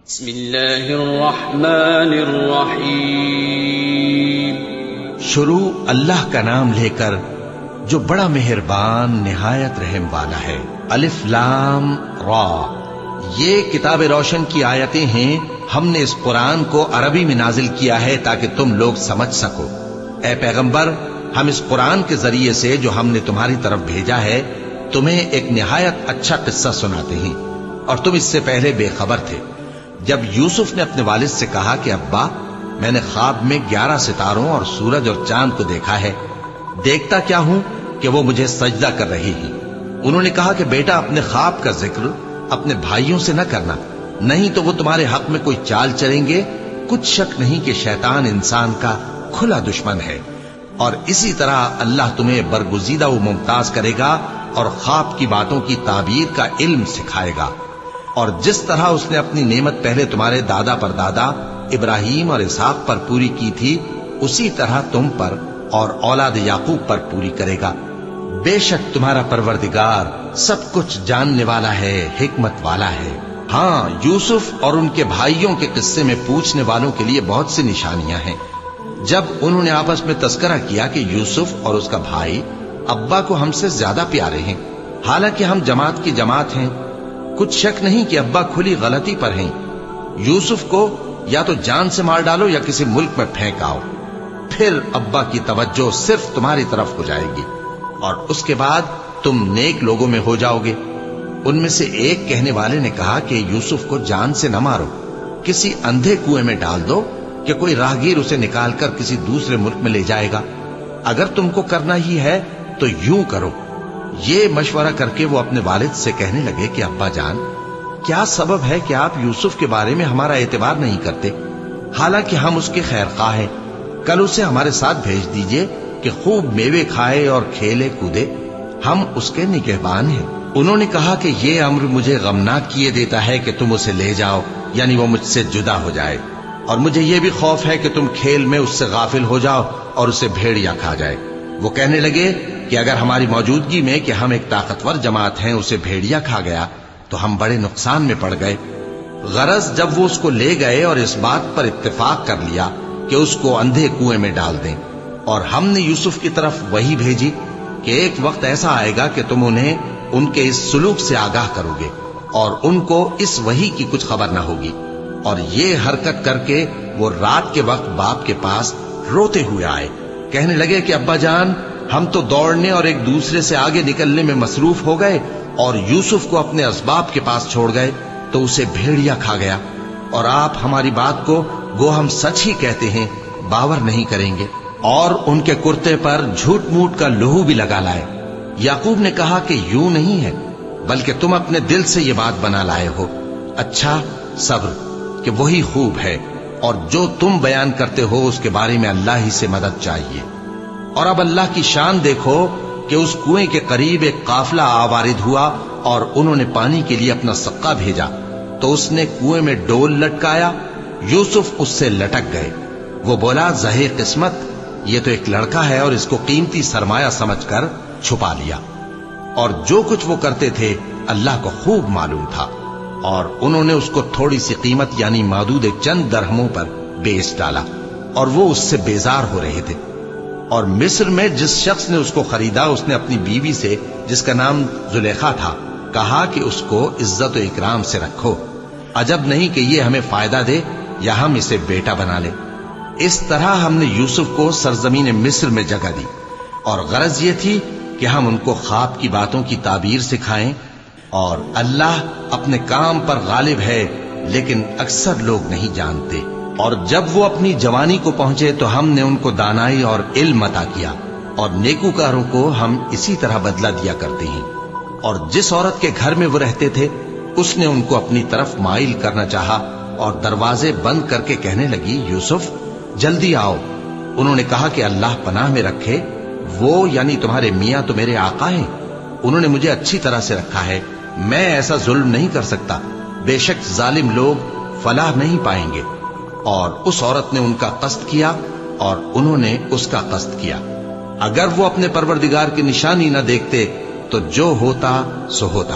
بسم اللہ الرحمن الرحیم۔ شروع اللہ کا نام لے کر جو بڑا مہربان نہایت رحم والا ہے۔ الف لام را، یہ کتاب روشن کی آیتیں ہیں۔ ہم نے اس قرآن کو عربی میں نازل کیا ہے تاکہ تم لوگ سمجھ سکو۔ اے پیغمبر، ہم اس قرآن کے ذریعے سے جو ہم نے تمہاری طرف بھیجا ہے تمہیں ایک نہایت اچھا قصہ سناتے ہیں، اور تم اس سے پہلے بے خبر تھے۔ جب یوسف نے اپنے والد سے کہا کہ ابا، میں نے خواب میں 11 ستاروں اور سورج اور چاند کو دیکھا ہے، دیکھتا کیا ہوں کہ وہ مجھے سجدہ کر رہی ہیں۔ انہوں نے کہا کہ بیٹا، اپنے خواب کا ذکر اپنے بھائیوں سے نہ کرنا، نہیں تو وہ تمہارے حق میں کوئی چال چلیں گے۔ کچھ شک نہیں کہ شیطان انسان کا کھلا دشمن ہے، اور اسی طرح اللہ تمہیں برگزیدہ و ممتاز کرے گا اور خواب کی باتوں کی تعبیر کا علم سکھائے گا۔ اور جس طرح اس نے اپنی نعمت پہلے تمہارے دادا پر دادا ابراہیم اور اسحاق پر پوری کی تھی، اسی طرح تم پر اور اولاد یعقوب پر پوری کرے گا۔ بے شک تمہارا پروردگار سب کچھ جاننے والا ہے، حکمت والا ہے۔ ہاں، یوسف اور ان کے بھائیوں کے قصے میں پوچھنے والوں کے لیے بہت سی نشانیاں ہیں۔ جب انہوں نے آپس میں تذکرہ کیا کہ یوسف اور اس کا بھائی ابا کو ہم سے زیادہ پیارے ہیں، حالانکہ ہم جماعت کی جماعت ہیں، کچھ شک نہیں کہ ابا کھلی غلطی پر ہیں۔ یوسف کو یا تو جان سے مار ڈالو یا کسی ملک میں پھینک آؤ، پھر ابا کی توجہ صرف تمہاری طرف ہو جائے گی، اور اس کے بعد تم نیک لوگوں میں ہو جاؤ گے۔ ان میں سے ایک کہنے والے نے کہا کہ یوسف کو جان سے نہ مارو، کسی اندھے کنویں میں ڈال دو کہ کوئی راہگیر اسے نکال کر کسی دوسرے ملک میں لے جائے گا۔ اگر تم کو کرنا ہی ہے تو یوں کرو۔ یہ مشورہ کر کے وہ اپنے والد سے کہنے لگے کہ ابا جان، کیا سبب ہے کہ آپ یوسف کے بارے میں ہمارا اعتبار نہیں کرتے؟ حالانکہ ہم اس کے خیر خواہ ہیں۔ کل اسے ہمارے ساتھ بھیج دیجئے کہ خوب میوے کھائے اور کھیلے کودے، ہم اس کے نگہبان ہیں۔ انہوں نے کہا کہ یہ امر مجھے غمناک کیے دیتا ہے کہ تم اسے لے جاؤ، یعنی وہ مجھ سے جدا ہو جائے، اور مجھے یہ بھی خوف ہے کہ تم کھیل میں اس سے غافل ہو جاؤ اور اسے بھیڑیا کھا جائے۔ وہ کہنے لگے کہ اگر ہماری موجودگی میں کہ ہم ایک طاقتور جماعت ہیں اسے بھیڑیا کھا گیا تو ہم بڑے نقصان میں پڑ گئے۔ غرض جب وہ اس کو لے گئے اور اس بات پر اتفاق کر لیا کہ اس کو اندھے کنویں میں ڈال دیں، اور ہم نے یوسف کی طرف وحی بھیجی کہ ایک وقت ایسا آئے گا کہ تم انہیں ان کے اس سلوک سے آگاہ کرو گے، اور ان کو اس وحی کی کچھ خبر نہ ہوگی۔ اور یہ حرکت کر کے وہ رات کے وقت باپ کے پاس روتے ہوئے آئے، کہنے لگے کہ ابا جان، ہم تو دوڑنے اور ایک دوسرے سے آگے نکلنے میں مصروف ہو گئے اور یوسف کو اپنے اسباب کے پاس چھوڑ گئے تو اسے بھیڑیا کھا گیا، اور آپ ہماری بات کو گو ہم سچ ہی کہتے ہیں باور نہیں کریں گے۔ اور ان کے کرتے پر جھوٹ موٹ کا لہو بھی لگا لائے۔ یعقوب نے کہا کہ یوں نہیں ہے، بلکہ تم اپنے دل سے یہ بات بنا لائے ہو۔ اچھا، صبر کہ وہی خوب ہے، اور جو تم بیان کرتے ہو اس کے بارے میں اللہ ہی سے مدد چاہیے۔ اور اب اللہ کی شان دیکھو کہ اس کنویں کے قریب ایک قافلہ آوارد ہوا اور انہوں نے پانی کے لیے اپنا سقا بھیجا، تو اس نے کنویں میں ڈول لٹکایا، یوسف اس سے لٹک گئے۔ وہ بولا، زہے قسمت، یہ تو ایک لڑکا ہے، اور اس کو قیمتی سرمایہ سمجھ کر چھپا لیا۔ اور جو کچھ وہ کرتے تھے اللہ کو خوب معلوم تھا، اور انہوں نے اس کو تھوڑی سی قیمت یعنی معدود چند درہموں پر بیچ ڈالا، اور وہ اس سے بیزار ہو رہے تھے۔ اور مصر میں جس شخص نے اس کو خریدا، اس نے اپنی بیوی سے جس کا نام زلیخا تھا کہا کہ اس کو عزت و اکرام سے رکھو، عجب نہیں کہ یہ ہمیں فائدہ دے یا ہم اسے بیٹا بنا لیں۔ اس طرح ہم نے یوسف کو سرزمین مصر میں جگہ دی، اور غرض یہ تھی کہ ہم ان کو خواب کی باتوں کی تعبیر سکھائیں۔ اور اللہ اپنے کام پر غالب ہے، لیکن اکثر لوگ نہیں جانتے۔ اور جب وہ اپنی جوانی کو پہنچے تو ہم نے ان کو دانائی اور علم عطا کیا، اور نیکوکاروں کو ہم اسی طرح بدلہ دیا کرتے ہیں۔ اور جس عورت کے گھر میں وہ رہتے تھے اس نے ان کو اپنی طرف مائل کرنا چاہا، اور دروازے بند کر کے کہنے لگی، یوسف جلدی آؤ۔ انہوں نے کہا کہ اللہ پناہ میں رکھے، وہ یعنی تمہارے میاں تو میرے آقا ہیں، انہوں نے مجھے اچھی طرح سے رکھا ہے، میں ایسا ظلم نہیں کر سکتا، بے شک ظالم لوگ فلاح نہیں پائیں گے۔ اور اس عورت نے ان کا قصد کیا اور انہوں نے اس کا قصد کیا۔ اگر وہ اپنے پروردگار کی نشانی نہ دیکھتے تو جو ہوتا سو ہوتا۔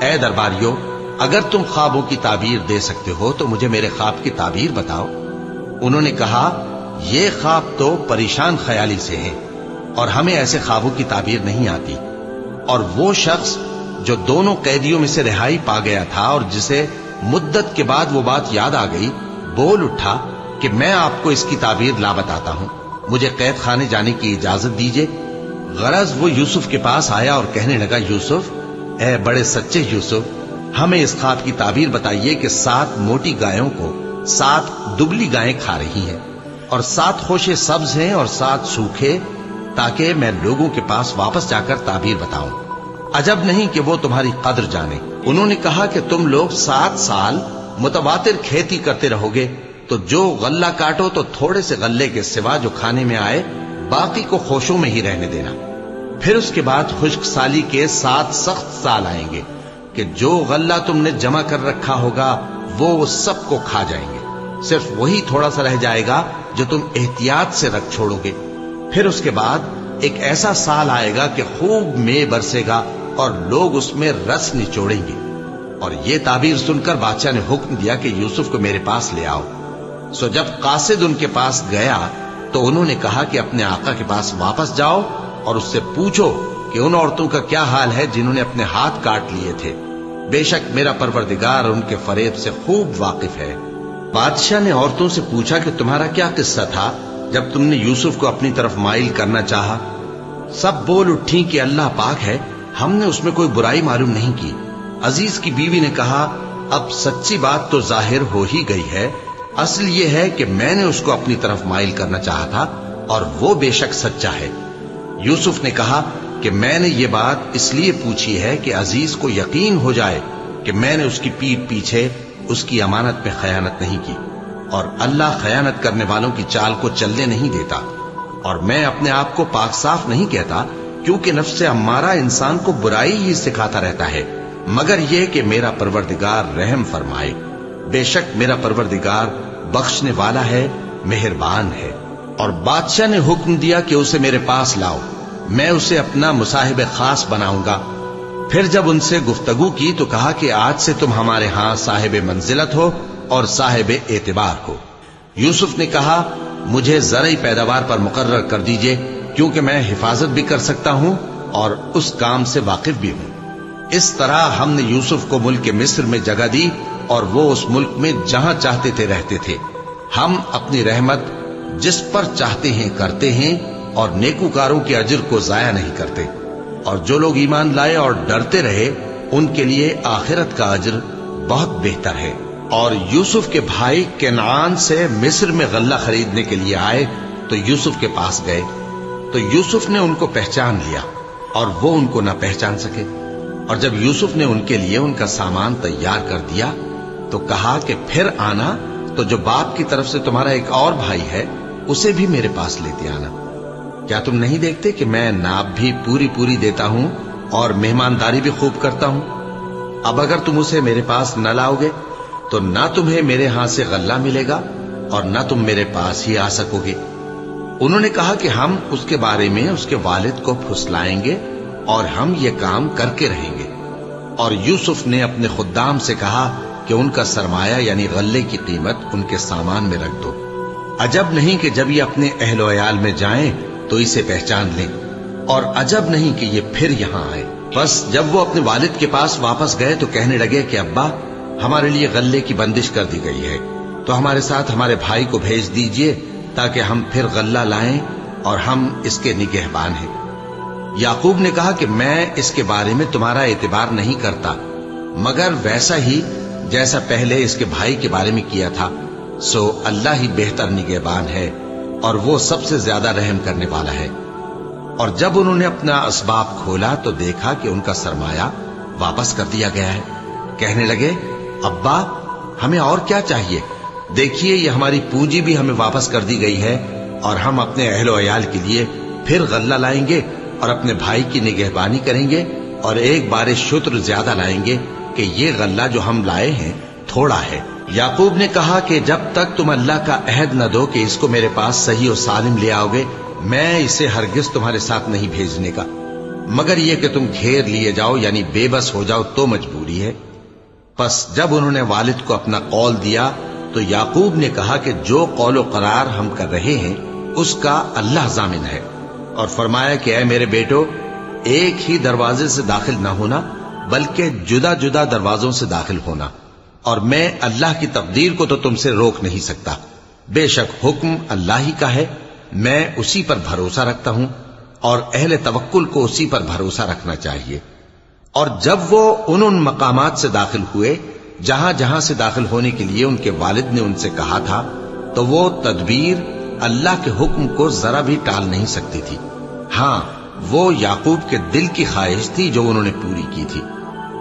اے درباریو، اگر تم خوابوں کی تعبیر دے سکتے ہو تو مجھے میرے خواب کی تعبیر بتاؤ۔ انہوں نے کہا، یہ خواب تو پریشان خیالی سے ہے اور ہمیں ایسے خوابوں کی تعبیر نہیں آتی۔ اور وہ شخص جو دونوں قیدیوں میں سے رہائی پا گیا تھا اور جسے مدت کے بعد وہ بات یاد آ گئی، بول اٹھا کہ میں آپ کو اس کی تعبیر لا بتاتا ہوں، مجھے قید خانے جانے کی اجازت دیجیے۔ غرض وہ یوسف کے پاس آیا اور کہنے لگا، یوسف، اے بڑے سچے یوسف، ہمیں اس خواب کی تعبیر بتائیے کہ 7 موٹی گایوں کو 7 دبلی گائیں کھا رہی ہیں اور 7 خوشے سبز ہیں اور 7 سوکھے، تاکہ میں لوگوں کے پاس واپس جا کر تعبیر بتاؤں۔ عجب نہیں کہ وہ تمہاری قدر جانے۔ انہوں نے کہا کہ تم لوگ 7 سال متواتر کھیتی کرتے رہو گے، تو جو غلہ کاٹو تو تھوڑے سے غلے کے سوا جو کھانے میں آئے باقی کو خوشوں میں ہی رہنے دینا۔ پھر اس کے بعد خشک سالی کے 7 سخت سال آئیں گے کہ جو غلہ تم نے جمع کر رکھا ہوگا وہ سب کو کھا جائیں گے، صرف وہی تھوڑا سا رہ جائے گا جو تم احتیاط سے رکھ چھوڑو گے۔ پھر اس کے بعد ایک ایسا سال آئے گا کہ خوب مے برسے گا اور لوگ اس میں رس نچوڑیں گے۔ اور یہ تعبیر سن کر بادشاہ نے حکم دیا کہ یوسف کو میرے پاس لے آؤ۔ سو جب قاصد ان کے پاس گیا تو انہوں نے کہا کہ اپنے آقا کے پاس واپس جاؤ اور اس سے پوچھو کہ ان عورتوں کا کیا حال ہے جنہوں نے اپنے ہاتھ کاٹ لیے تھے، بے شک میرا پروردگار ان کے فریب سے خوب واقف ہے۔ بادشاہ نے عورتوں سے پوچھا کہ تمہارا کیا قصہ تھا جب تم نے یوسف کو اپنی طرف مائل کرنا چاہا؟ سب بول اٹھیں کہ اللہ پاک ہے، ہم نے اس میں کوئی برائی معلوم نہیں کی۔ عزیز کی بیوی نے کہا، اب سچی بات تو ظاہر ہو ہی گئی ہے، اصل یہ ہے کہ میں نے اس کو اپنی طرف مائل کرنا چاہا تھا اور وہ بے شک سچا ہے۔ یوسف نے کہا کہ میں نے یہ بات اس لیے پوچھی ہے کہ عزیز کو یقین ہو جائے کہ میں نے اس کی پیٹھ پیچھے اس کی امانت میں خیانت نہیں کی، اور اللہ خیانت کرنے والوں کی چال کو چلنے نہیں دیتا۔ اور میں اپنے آپ کو پاک صاف نہیں کہتا، کیونکہ نفس امارہ انسان کو برائی ہی سکھاتا رہتا ہے، مگر یہ کہ میرا پروردگار رحم فرمائے۔ بے شک میرا پروردگار بخشنے والا ہے، مہربان ہے۔ اور بادشاہ نے حکم دیا کہ اسے میرے پاس لاؤ، میں اسے اپنا مصاحب خاص بناؤں گا۔ پھر جب ان سے گفتگو کی تو کہا کہ آج سے تم ہمارے ہاں صاحب منزلت ہو اور صاحب اعتبار ہو۔ یوسف نے کہا، مجھے زرعی پیداوار پر مقرر کر دیجئے، کیونکہ میں حفاظت بھی کر سکتا ہوں اور اس کام سے واقف بھی ہوں۔ اس طرح ہم نے یوسف کو ملک مصر میں جگہ دی اور وہ اس ملک میں جہاں چاہتے تھے رہتے تھے۔ ہم اپنی رحمت جس پر چاہتے ہیں کرتے ہیں اور نیکوکاروں کے اجر کو ضائع نہیں کرتے، اور جو لوگ ایمان لائے اور ڈرتے رہے ان کے لیے آخرت کا اجر بہت بہتر ہے۔ اور یوسف کے بھائی کنعان سے مصر میں غلہ خریدنے کے لیے آئے تو یوسف کے پاس گئے، تو یوسف نے ان کو پہچان لیا اور وہ ان کو نہ پہچان سکے۔ اور جب یوسف نے ان کے لیے ان کا سامان تیار کر دیا تو کہا کہ پھر آنا تو جو باپ کی طرف سے تمہارا ایک اور بھائی ہے اسے بھی میرے پاس لیتے آنا۔ کیا تم نہیں دیکھتے کہ میں ناب بھی پوری پوری دیتا ہوں اور مہمانداری بھی خوب کرتا ہوں؟ اب اگر تم اسے میرے پاس نہ لاؤ گے تو نہ تمہیں میرے ہاں سے غلہ ملے گا اور نہ تم میرے پاس ہی آ سکو گے۔ انہوں نے کہا کہ ہم اس کے بارے میں اس کے والد کو پھسلائیں گے اور ہم یہ کام کر کے رہیں گے۔ اور یوسف نے اپنے خدام سے کہا کہ ان کا سرمایہ یعنی غلے کی قیمت ان کے سامان میں رکھ دو۔ عجب نہیں کہ جب یہ اپنے اہل و عیال میں جائیں تو اسے پہچان لیں، اور عجب نہیں کہ یہ پھر یہاں آئے۔ بس جب وہ اپنے والد کے پاس واپس گئے تو کہنے لگے کہ ابا، ہمارے لیے غلے کی بندش کر دی گئی ہے، تو ہمارے ساتھ ہمارے بھائی کو بھیج دیجئے تاکہ ہم پھر غلہ لائیں اور ہم اس کے نگہبان ہیں۔ یعقوب نے کہا کہ میں اس کے بارے میں تمہارا اعتبار نہیں کرتا، مگر ویسا ہی جیسا پہلے اس کے بھائی کے بارے میں کیا تھا، سو اللہ ہی بہتر نگہبان ہے اور وہ سب سے زیادہ رحم کرنے والا ہے۔ اور جب انہوں نے اپنا اسباب کھولا تو دیکھا کہ ان کا سرمایہ واپس کر دیا گیا ہے۔ کہنے لگے، ابا ہمیں اور کیا چاہیے؟ دیکھیے یہ ہماری پونجی بھی ہمیں واپس کر دی گئی ہے، اور ہم اپنے اہل و عیال کے لیے پھر غلہ لائیں گے اور اپنے بھائی کی نگہبانی کریں گے، اور ایک بار شتر زیادہ لائیں گے کہ یہ غلہ جو ہم لائے ہیں تھوڑا ہے۔ یعقوب نے کہا کہ جب تک تم اللہ کا عہد نہ دو کہ اس کو میرے پاس صحیح و سالم لے آؤ گے، میں اسے ہرگز تمہارے ساتھ نہیں بھیجنے کا۔ مگر یہ کہ تم گھیر لیے جاؤ یعنی بے بس ہو جاؤ تو مجبوری ہے۔ پس جب انہوں نے والد کو اپنا قول دیا تو یعقوب نے کہا کہ جو قول و قرار ہم کر رہے ہیں اس کا اللہ ضامن ہے، اور فرمایا کہ اے میرے بیٹو، ایک ہی دروازے سے داخل نہ ہونا بلکہ جدا جدا دروازوں سے داخل ہونا، اور میں اللہ کی تقدیر کو تو تم سے روک نہیں سکتا۔ بے شک حکم اللہ ہی کا ہے، میں اسی پر بھروسہ رکھتا ہوں، اور اہل توکل کو اسی پر بھروسہ رکھنا چاہیے۔ اور جب وہ ان مقامات سے داخل ہوئے جہاں جہاں سے داخل ہونے کے لیے ان کے والد نے ان سے کہا تھا، تو وہ تدبیر اللہ کے حکم کو ذرا بھی ٹال نہیں سکتی تھی۔ ہاں، وہ یعقوب کے دل کی خواہش تھی جو انہوں نے پوری کی تھی،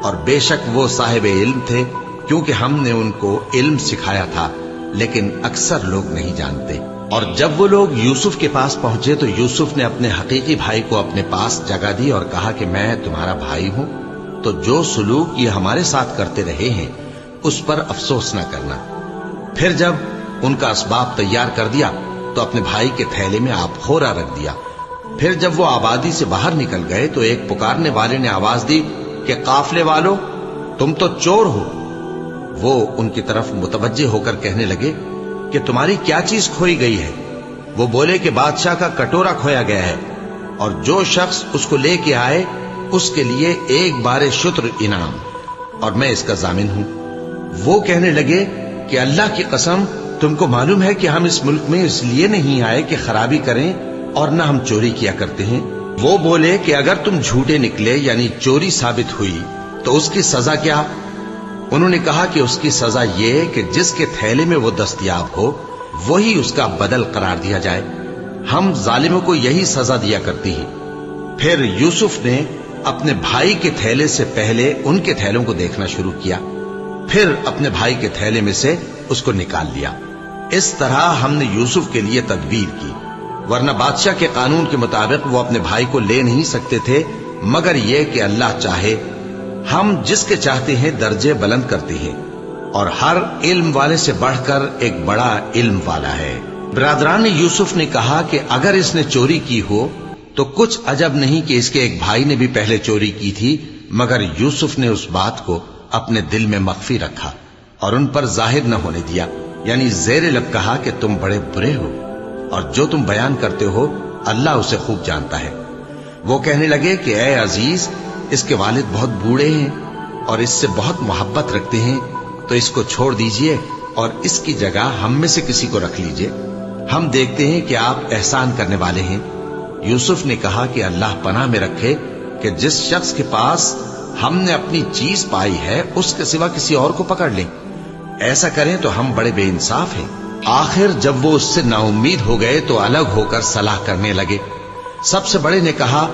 اور بے شک وہ صاحب علم تھے، کیونکہ ہم نے ان کو علم سکھایا تھا، لیکن اکثر لوگ نہیں جانتے۔ اور جب وہ لوگ یوسف کے پاس پہنچے تو یوسف نے اپنے حقیقی بھائی کو اپنے پاس جگہ دی اور کہا کہ میں تمہارا بھائی ہوں، تو جو سلوک یہ ہمارے ساتھ کرتے رہے ہیں اس پر افسوس نہ کرنا۔ پھر جب ان کا اسباب تیار کر دیا تو اپنے بھائی کے تھیلے میں آپ خورا رکھ دیا۔ پھر جب وہ آبادی سے باہر نکل گئے تو ایک پکارنے والے نے آواز دی کہ قافلے والو، تم تو چور ہو۔ وہ ان کی طرف متوجہ ہو کر کہنے لگے کہ تمہاری کیا چیز کھوئی گئی ہے؟ وہ بولے کہ بادشاہ کا کٹورا کھویا گیا ہے، اور جو شخص اس کو لے کے آئے اس کے لیے ایک بار شتر انعام، اور میں اس کا ضامن ہوں۔ وہ کہنے لگے کہ اللہ کی قسم، تم کو معلوم ہے کہ ہم اس ملک میں اس لیے نہیں آئے کہ خرابی کریں اور نہ ہم چوری کیا کرتے ہیں۔ وہ بولے کہ اگر تم جھوٹے نکلے یعنی چوری ثابت ہوئی تو اس کی سزا کیا؟ انہوں نے کہا کہ اس کی سزا یہ کہ جس کے تھیلے میں وہ دستیاب ہو وہی اس کا بدل قرار دیا جائے، ہم ظالموں کو یہی سزا دیا کرتی ہیں۔ پھر یوسف نے اپنے بھائی کے تھیلے سے پہلے ان کے تھیلوں کو دیکھنا شروع کیا، پھر اپنے بھائی کے تھیلے میں سے اس کو نکال لیا۔ اس طرح ہم نے یوسف کے لیے تدبیر کی، ورنہ بادشاہ کے قانون کے مطابق وہ اپنے بھائی کو لے نہیں سکتے تھے، مگر یہ کہ اللہ چاہے۔ ہم جس کے چاہتے ہیں درجے بلند کرتے ہیں، اور ہر علم والے سے بڑھ کر ایک بڑا علم والا ہے۔ برادران یوسف نے کہا کہ اگر اس نے چوری کی ہو تو کچھ عجب نہیں کہ اس کے ایک بھائی نے بھی پہلے چوری کی تھی، مگر یوسف نے اس بات کو اپنے دل میں مخفی رکھا اور ان پر ظاہر نہ ہونے دیا، یعنی زیر لب کہا کہ تم بڑے برے ہو، اور جو تم بیان کرتے ہو اللہ اسے خوب جانتا ہے۔ وہ کہنے لگے کہ اے عزیز، اس کے والد بہت بوڑھے ہیں اور اس سے بہت محبت رکھتے ہیں، تو اس کو چھوڑ دیجئے اور اس کی جگہ ہم میں سے کسی کو رکھ لیجئے، ہم دیکھتے ہیں کہ آپ احسان کرنے والے ہیں۔ یوسف نے کہا کہ اللہ پناہ میں رکھے کہ جس شخص کے پاس ہم نے اپنی چیز پائی ہے اس کے سوا کسی اور کو پکڑ لیں، ایسا کریں تو ہم بڑے بے انصاف ہیں۔ آخر جب وہ اس سے نا امید ہو گئے تو الگ ہو کر صلاح کرنے لگے۔ سب سے بڑے نے کہا،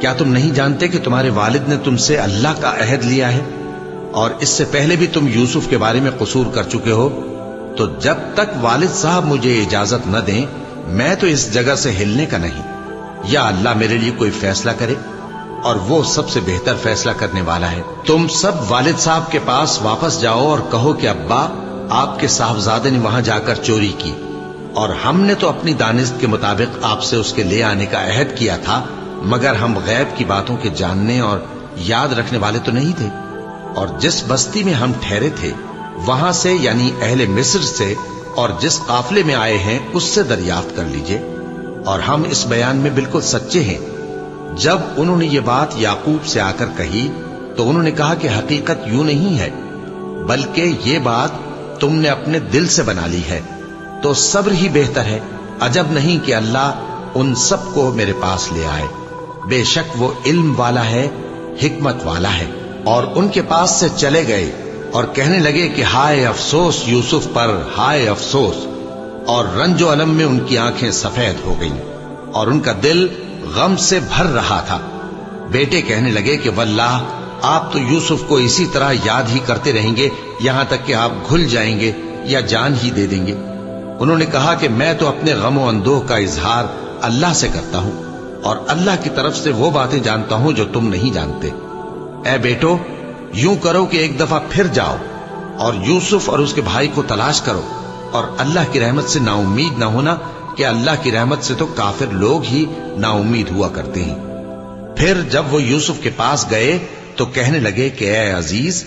کیا تم نہیں جانتے کہ تمہارے والد نے تم سے اللہ کا عہد لیا ہے، اور اس سے پہلے بھی تم یوسف کے بارے میں قصور کر چکے ہو؟ تو جب تک والد صاحب مجھے اجازت نہ دیں میں تو اس جگہ سے ہلنے کا نہیں، یا اللہ میرے لیے کوئی فیصلہ کرے، اور وہ سب سے بہتر فیصلہ کرنے والا ہے۔ تم سب والد صاحب کے پاس واپس جاؤ اور کہو کہ ابا، آپ کے صاحبزادے نے وہاں جا کر چوری کی، اور ہم نے تو اپنی دانست کے مطابق آپ سے اس کے لے آنے کا عہد کیا تھا، مگر ہم غیب کی باتوں کے جاننے اور یاد رکھنے والے تو نہیں تھے، اور جس بستی میں ہم ٹھہرے تھے وہاں سے یعنی اہل مصر سے اور جس قافلے میں آئے ہیں اس سے دریافت کر لیجئے، اور ہم اس بیان میں بالکل سچے ہیں۔ جب انہوں نے یہ بات یعقوب سے آ کر کہی تو انہوں نے کہا کہ حقیقت یوں نہیں ہے، بلکہ یہ بات تم نے اپنے دل سے بنا لی ہے، تو صبر ہی بہتر ہے۔ عجب نہیں کہ اللہ ان سب کو میرے پاس لے آئے، بے شک وہ علم والا ہے، حکمت والا ہے۔ اور ان کے پاس سے چلے گئے اور کہنے لگے کہ ہائے افسوس یوسف پر، ہائے افسوس، اور رنج و الم میں ان کی آنکھیں سفید ہو گئیں اور ان کا دل غم سے بھر رہا تھا۔ بیٹے کہنے لگے کہ واللہ آپ تو یوسف کو اسی طرح یاد ہی کرتے رہیں گے یہاں تک کہ آپ گھل جائیں گے یا جان ہی دے دیں گے۔ انہوں نے کہا کہ میں تو اپنے غم و اندوہ کا اظہار اللہ سے کرتا ہوں، اور اللہ کی طرف سے وہ باتیں جانتا ہوں جو تم نہیں جانتے۔ اے بیٹو، یوں کرو کہ ایک دفعہ پھر جاؤ اور یوسف اور اس کے بھائی کو تلاش کرو، اور اللہ کی رحمت سے نا امید نہ ہونا کہ اللہ کی رحمت سے تو کافر لوگ ہی نا امید ہوا کرتے ہیں۔ پھر جب وہ یوسف کے پاس گئے تو کہنے لگے کہ اے عزیز،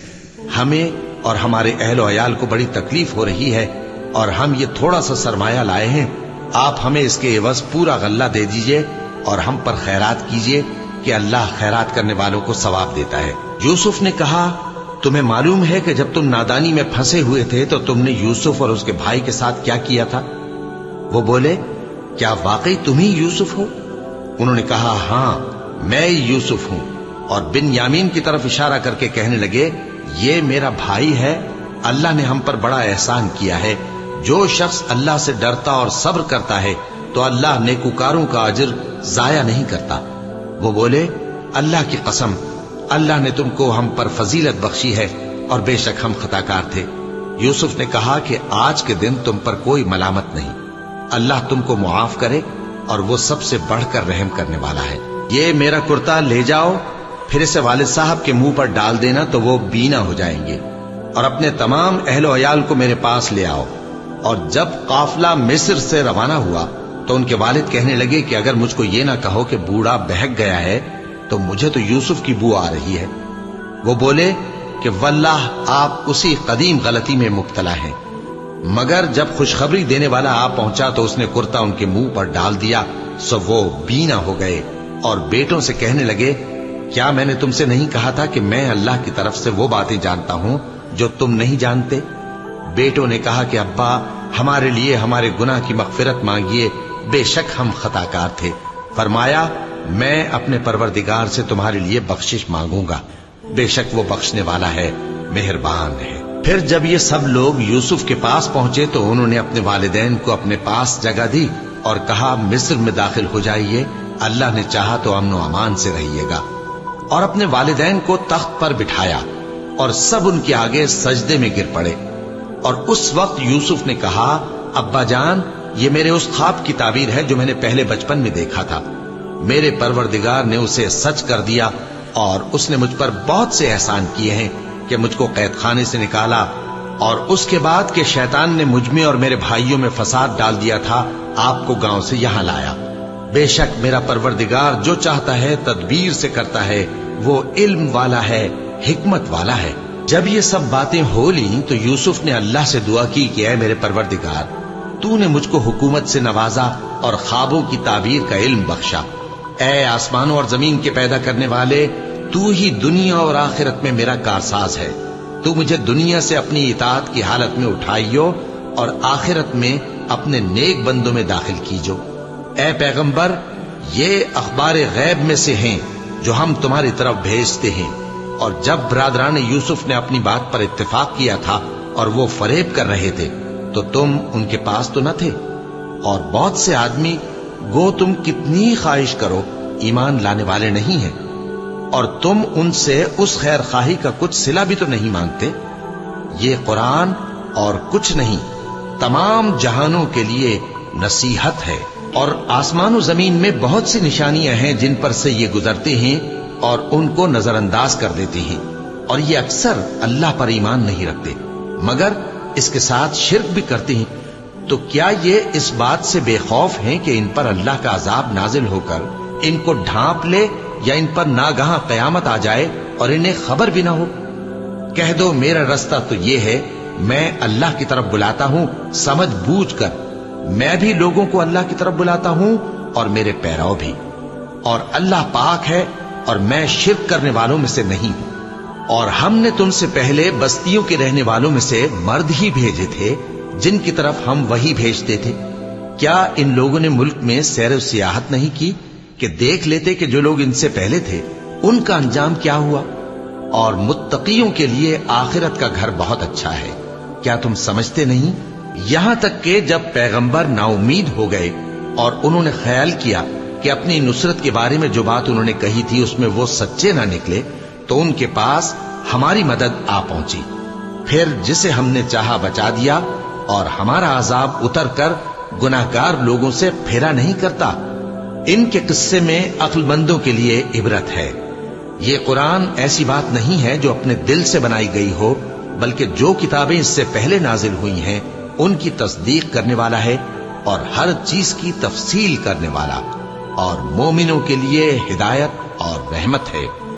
ہمیں اور ہمارے اہل و عیال کو بڑی تکلیف ہو رہی ہے اور ہم یہ تھوڑا سا سرمایہ لائے ہیں، آپ ہمیں اس کے عوض پورا غلہ دے دیجئے اور ہم پر خیرات کیجئے کہ اللہ خیرات کرنے والوں کو ثواب دیتا ہے۔ یوسف نے کہا، تمہیں معلوم ہے کہ جب تم نادانی میں پھنسے ہوئے تھے تو تم نے یوسف اور اس کے بھائی کے ساتھ کیا کیا تھا؟ وہ بولے، کیا واقعی تم ہی یوسف ہو؟ انہوں نے کہا، ہاں میں یوسف ہوں، اور بن یامین کی طرف اشارہ کر کے کہنے لگے، یہ میرا بھائی ہے، اللہ نے ہم پر بڑا احسان کیا ہے۔ جو شخص اللہ سے ڈرتا اور صبر کرتا ہے تو اللہ نیکوکاروں کا اجر ضائع نہیں کرتا۔ وہ بولے، اللہ کی قسم، اللہ نے تم کو ہم پر فضیلت بخشی ہے اور بے شک ہم خطاکار تھے۔ یوسف نے کہا کہ آج کے دن تم پر کوئی ملامت نہیں، اللہ تم کو معاف کرے اور وہ سب سے بڑھ کر رحم کرنے والا ہے۔ یہ میرا کرتا لے جاؤ، پھر اسے والد صاحب کے منہ پر ڈال دینا تو وہ بینا ہو جائیں گے، اور اپنے تمام اہل و عیال کو میرے پاس لے آؤ۔ اور جب قافلہ مصر سے روانہ ہوا تو ان کے والد کہنے لگے کہ اگر مجھ کو یہ نہ کہو کہ بوڑھا بہک گیا ہے تو مجھے تو یوسف کی بو آ رہی ہے۔ وہ بولے کہ واللہ آپ اسی قدیم غلطی میں مبتلا ہیں۔ مگر جب خوشخبری دینے والا آ پہنچا تو اس نے کرتا ان کے منہ پر ڈال دیا، سو وہ بینا ہو گئے اور بیٹوں سے کہنے لگے، کیا میں نے تم سے نہیں کہا تھا کہ میں اللہ کی طرف سے وہ باتیں جانتا ہوں جو تم نہیں جانتے؟ بیٹوں نے کہا کہ ابا، ہمارے لیے ہمارے گناہ کی مغفرت مانگیے، بے شک ہم خطاکار تھے۔ فرمایا، میں اپنے پروردگار سے تمہارے لیے بخشش مانگوں گا، بے شک وہ بخشنے والا ہے، مہربان ہے۔ پھر جب یہ سب لوگ یوسف کے پاس پہنچے تو انہوں نے اپنے والدین کو اپنے پاس جگہ دی اور کہا، مصر میں داخل ہو جائیے، اللہ نے چاہا تو امن و امان سے رہیے گا۔ اور اپنے والدین کو تخت پر بٹھایا اور سب ان کے آگے سجدے میں گر پڑے۔ اور اس وقت یوسف نے کہا، ابا جان، یہ میرے اس خواب کی تعبیر ہے جو میں نے پہلے بچپن میں دیکھا تھا۔ میرے پروردگار نے اسے سچ کر دیا اور اس نے مجھ پر بہت سے احسان کیے ہیں کہ مجھ کو قید خانے سے نکالا، اور اس کے بعد کہ شیطان نے مجھ میں اور میرے بھائیوں میں فساد ڈال دیا تھا، آپ کو گاؤں سے یہاں لایا۔ بے شک میرا پروردگار جو چاہتا ہے تدبیر سے کرتا ہے، وہ علم والا ہے، حکمت والا ہے۔ جب یہ سب باتیں ہو لیں تو یوسف نے اللہ سے دعا کی کہ اے میرے پروردگار، تو نے مجھ کو حکومت سے نوازا اور خوابوں کی تعبیر کا علم بخشا۔ اے آسمانوں اور زمین کے پیدا کرنے والے، تو ہی دنیا اور آخرت میں میرا کارساز ہے۔ تو مجھے دنیا سے اپنی اطاعت کی حالت میں اٹھائیو اور آخرت میں اپنے نیک بندوں میں داخل کیجو۔ اے پیغمبر، یہ اخبار غیب میں سے ہیں جو ہم تمہاری طرف بھیجتے ہیں۔ اور جب برادران یوسف نے اپنی بات پر اتفاق کیا تھا اور وہ فریب کر رہے تھے تو تم ان کے پاس تو نہ تھے، اور بہت سے آدمی گو تم کتنی خواہش کرو ایمان لانے والے نہیں ہیں، اور تم ان سے اس خیر خواہی کا کچھ صلہ بھی تو نہیں مانگتے۔ یہ قرآن اور کچھ نہیں تمام جہانوں کے لیے نصیحت ہے، اور آسمان و زمین میں بہت سی نشانیاں ہیں جن پر سے یہ گزرتے ہیں اور ان کو نظر انداز کر دیتے ہیں، اور یہ اکثر اللہ پر ایمان نہیں رکھتے مگر اس کے ساتھ شرک بھی کرتے ہیں۔ تو کیا یہ اس بات سے بے خوف ہیں کہ ان پر اللہ کا عذاب نازل ہو کر ان کو ڈھانپ لے، یا ان پر ناگہاں قیامت آ جائے اور انہیں خبر بھی نہ ہو؟ کہہ دو، میرا رستہ تو یہ ہے، میں اللہ کی طرف بلاتا ہوں سمجھ بوجھ کر، میں بھی لوگوں کو اللہ کی طرف بلاتا ہوں اور میرے پیرو بھی، اور اللہ پاک ہے اور میں شرک کرنے والوں میں سے نہیں ہوں۔ اور ہم نے تم سے پہلے بستیوں کے رہنے والوں میں سے مرد ہی بھیجے تھے جن کی طرف ہم وہی بھیجتے تھے۔ کیا ان لوگوں نے ملک میں سیر و سیاحت نہیں کی کہ دیکھ لیتے کہ جو لوگ ان سے پہلے تھے ان کا انجام کیا ہوا؟ اور متقیوں کے لیے آخرت کا گھر بہت اچھا ہے، کیا تم سمجھتے نہیں؟ یہاں تک کہ جب پیغمبر نا امید ہو گئے اور انہوں نے خیال کیا کہ اپنی نصرت کے بارے میں جو بات انہوں نے کہی تھی اس میں وہ سچے نہ نکلے، تو ان کے پاس ہماری مدد آ پہنچی۔ پھر جسے ہم نے چاہا بچا دیا، اور ہمارا عذاب اتر کر گناہگار لوگوں سے پھیرا نہیں کرتا۔ ان کے قصے میں عقل مندوں کے لیے عبرت ہے۔ یہ قرآن ایسی بات نہیں ہے جو اپنے دل سے بنائی گئی ہو، بلکہ جو کتابیں اس سے پہلے نازل ہوئی ہیں ان کی تصدیق کرنے والا ہے اور ہر چیز کی تفصیل کرنے والا، اور مومنوں کے لیے ہدایت اور رحمت ہے۔